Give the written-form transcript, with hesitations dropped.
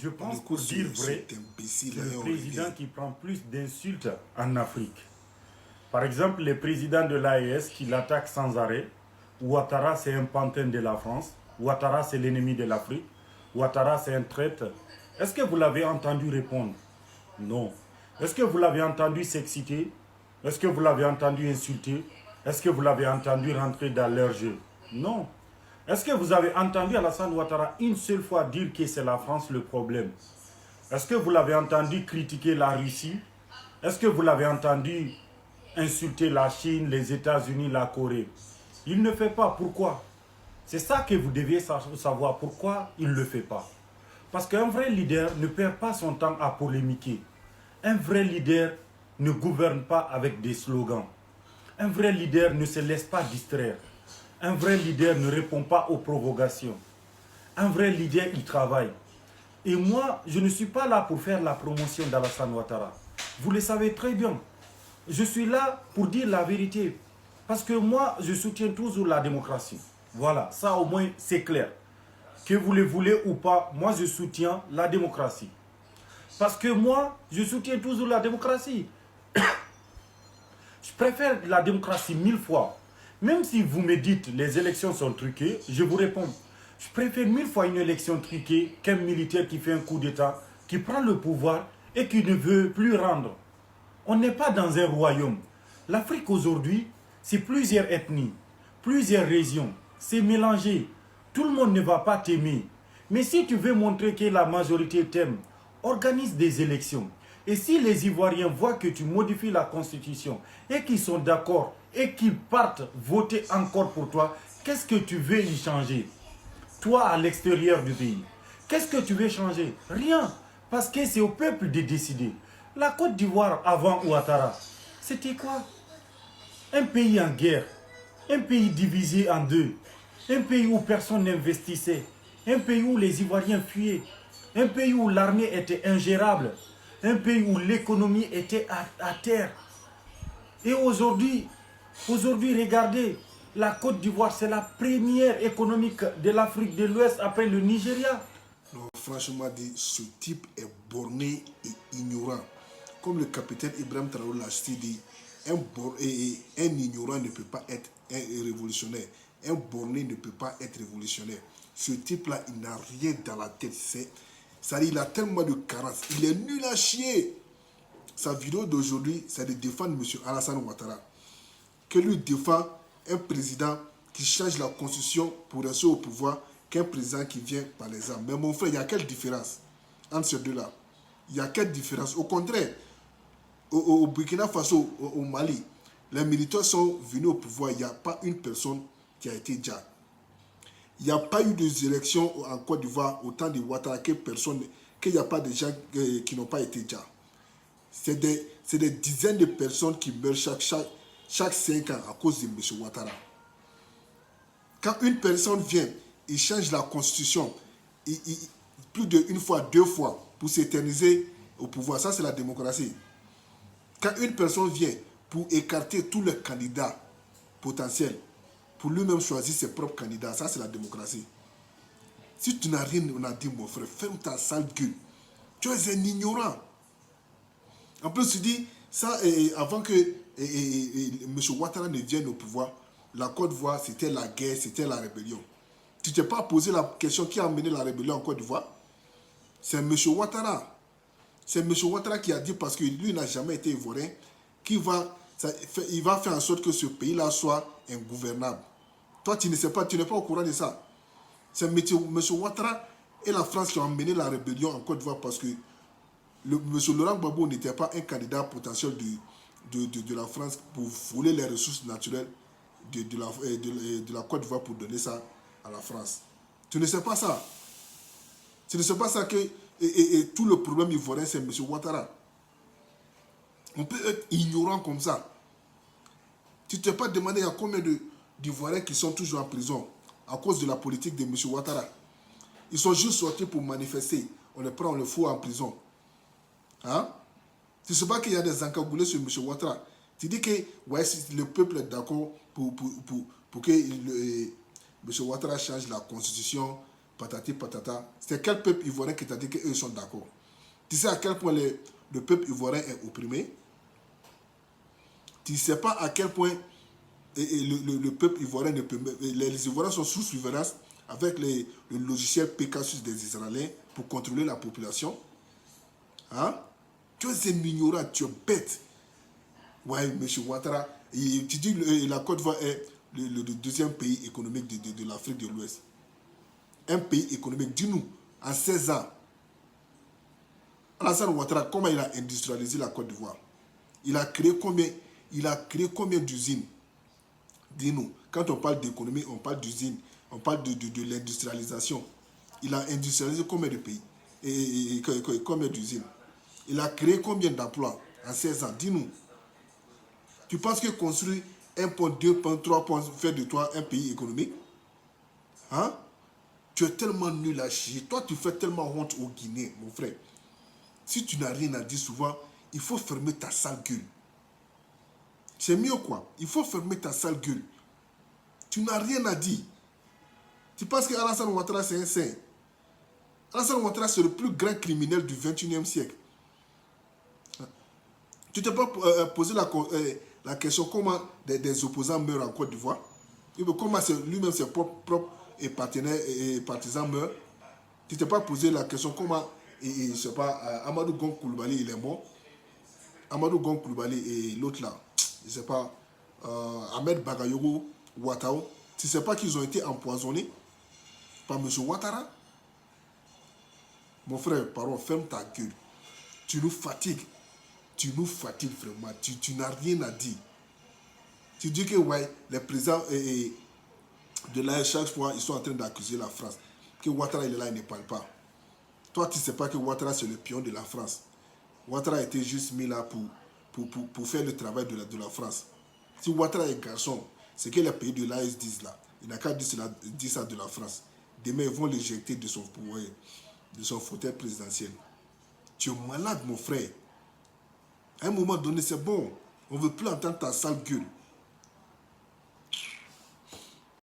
Je pense, pour dire vrai, c'est le président qui prend plus d'insultes en Afrique. Par exemple, les présidents de l'AES qui l'attaquent sans arrêt. Ouattara, c'est un pantin de la France. Ouattara, c'est l'ennemi de l'Afrique. Ouattara, c'est un traître. Est-ce que vous l'avez entendu répondre? Non. Est-ce que vous l'avez entendu s'exciter? Est-ce que vous l'avez entendu insulter? Est-ce que vous l'avez entendu rentrer dans leur jeu? Non. Est-ce que vous avez entendu Alassane Ouattara une seule fois dire que c'est la France le problème? Est-ce que vous l'avez entendu critiquer la Russie? Est-ce que vous l'avez entendu insulter la Chine, les États-Unis, la Corée? Il ne fait pas. Pourquoi? C'est ça que vous deviez savoir. Pourquoi il ne le fait pas? Parce qu'un vrai leader ne perd pas son temps à polémiquer. Un vrai leader ne gouverne pas avec des slogans. Un vrai leader ne se laisse pas distraire. Un vrai leader ne répond pas aux provocations. Un vrai leader, il travaille. Et moi, je ne suis pas là pour faire la promotion d'Alassane Ouattara. Vous le savez très bien. Je suis là pour dire la vérité. Parce que moi, je soutiens toujours la démocratie. Voilà, ça au moins c'est clair. Que vous le voulez ou pas, moi je soutiens la démocratie. Parce que moi, je soutiens toujours la démocratie. Je préfère la démocratie 1000 fois. Même si vous me dites les élections sont truquées, je vous réponds. Je préfère 1000 fois une élection truquée qu'un militaire qui fait un coup d'État, qui prend le pouvoir et qui ne veut plus rendre. On n'est pas dans un royaume. L'Afrique aujourd'hui, c'est plusieurs ethnies, plusieurs régions. C'est mélangé. Tout le monde ne va pas t'aimer. Mais si tu veux montrer que la majorité t'aime, organise des élections. Et si les Ivoiriens voient que tu modifies la Constitution et qu'ils sont d'accord et qu'ils partent voter encore pour toi, qu'est-ce que tu veux y changer? Toi, à l'extérieur du pays, qu'est-ce que tu veux changer? Rien. Parce que c'est au peuple de décider. La Côte d'Ivoire avant Ouattara, c'était quoi? Un pays en guerre, un pays divisé en deux, un pays où personne n'investissait, un pays où les Ivoiriens fuyaient, un pays où l'armée était ingérable, un pays où l'économie était à terre. Et aujourd'hui, regardez, la Côte d'Ivoire, c'est la première économique de l'Afrique de l'Ouest après le Nigeria. Non, franchement dit, ce type est borné et ignorant. Comme le capitaine Ibrahim Traoré l'a dit, un ignorant ne peut pas être un révolutionnaire. Un borné ne peut pas être révolutionnaire. Ce type-là, il n'a rien dans la tête. Il a tellement de carence. Il est nul à chier. Sa vidéo d'aujourd'hui, c'est de défendre M. Alassane Ouattara. Que lui défend un président qui change la constitution pour rester au pouvoir qu'un président qui vient par les armes. Mais mon frère, il y a quelle différence entre ces deux-là? Il y a quelle différence? Au contraire, au Burkina Faso, au Mali, les militaires sont venus au pouvoir. Il n'y a pas une personne qui a été déjà. Il n'y a pas eu des élections en Côte d'Ivoire au temps de Ouattara qu'il n'y a pas de gens qui n'ont pas été déjà. C'est des dizaines de personnes qui meurent chaque 5 ans à cause de M. Ouattara. Quand une personne vient, il change la constitution plus d'une fois, 2 fois pour s'éterniser au pouvoir. Ça, c'est la démocratie. Quand une personne vient pour écarter tous les candidats potentiels, pour lui-même choisir ses propres candidats, ça, c'est la démocratie. Si tu n'as rien à dire, mon frère, ferme ta sale gueule. Tu es un ignorant. En plus, tu dis, ça, avant que M. Ouattara ne vienne au pouvoir, la Côte d'Ivoire, c'était la guerre, c'était la rébellion. Tu ne t'es pas posé la question qui a amené la rébellion en Côte d'Ivoire? C'est M. Ouattara. C'est M. Ouattara qui a dit, parce que lui n'a jamais été ivoirien, il va faire en sorte que ce pays-là soit ingouvernable. Toi, tu ne sais pas, tu n'es pas au courant de ça. C'est M. Ouattara et la France qui ont amené la rébellion en Côte d'Ivoire parce que M. Laurent Gbagbo n'était pas un candidat potentiel de la France pour voler les ressources naturelles de la Côte d'Ivoire pour donner ça à la France. Tu ne sais pas ça. Tu ne sais pas ça que tout le problème ivoirien, c'est M. Ouattara. On peut être ignorant comme ça. Tu ne t'es pas demandé il y a combien d'Ivoiriens qui sont toujours en prison à cause de la politique de M. Ouattara. Ils sont juste sortis pour manifester. On les prend, on les fout en prison. Hein? Tu ne sais pas qu'il y a des encagoulés sur M. Ouattara. Tu dis que ouais, si le peuple est d'accord pour que M. Ouattara change la constitution patati patata. C'est quel peuple ivoirien qui t'a dit qu'eux sont d'accord? Tu sais à quel point le peuple ivoirien est opprimé? Tu ne sais pas à quel point le peuple ivoirien ne peut... Les Ivoiriens sont sous surveillance avec le logiciel Pegasus des Israéliens pour contrôler la population. Hein? Tu es un ignorant, tu es bête. Ouais, M. Ouattara, tu dis que la Côte d'Ivoire est le deuxième pays économique de l'Afrique de l'Ouest. Un pays économique, dis-nous, en 16 ans, Alassane Ouattara, comment il a industrialisé la Côte d'Ivoire? Il a créé combien d'usines? Dis-nous, quand on parle d'économie, on parle d'usines, on parle de l'industrialisation. Il a industrialisé combien de pays et combien d'usines? Il a créé combien d'emplois en 16 ans? Dis-nous. Tu penses que construire 1 pont, 2 ponts, 3 ponts fait de toi un pays économique? Hein? Tu es tellement nul à chier. Toi, tu fais tellement honte aux Guinéens, mon frère. Si tu n'as rien à dire souvent, il faut fermer ta sale gueule. C'est mieux quoi? Il faut fermer ta sale gueule. Tu n'as rien à dire. Tu penses que Alassane Ouattara c'est un saint? Alassane Ouattara c'est le plus grand criminel du 21e siècle. Tu t'es pas posé la question comment des opposants meurent en Côte d'Ivoire? Comment lui-même ses propres et partenaires et partisans meurent? Tu t'es pas posé la question comment je sais pas, Amadou Gon Coulibaly il est mort? Amadou Gon Coulibaly et l'autre là, je sais pas, Ahmed Bagayoko Ouattao, tu sais pas qu'ils ont été empoisonnés par M. Ouattara? Mon frère, pardon, ferme ta gueule. Tu nous fatigues. Tu nous fatigues vraiment. Tu n'as rien à dire. Tu dis que ouais, les présidents de l'AE, chaque fois, ils sont en train d'accuser la France. Que Ouattara, il est là, il ne parle pas. Toi, tu ne sais pas que Ouattara, c'est le pion de la France. Ouattara a été juste mis là pour faire le travail de la France. Si Ouattara est garçon, c'est que les pays de l'AES disent là. Il n'a qu'à dire ça de la France. Demain, ils vont l'éjecter de son pouvoir, de son fauteuil présidentiel. Tu es malade, mon frère. À un moment donné, c'est bon. On ne veut plus entendre ta sale gueule.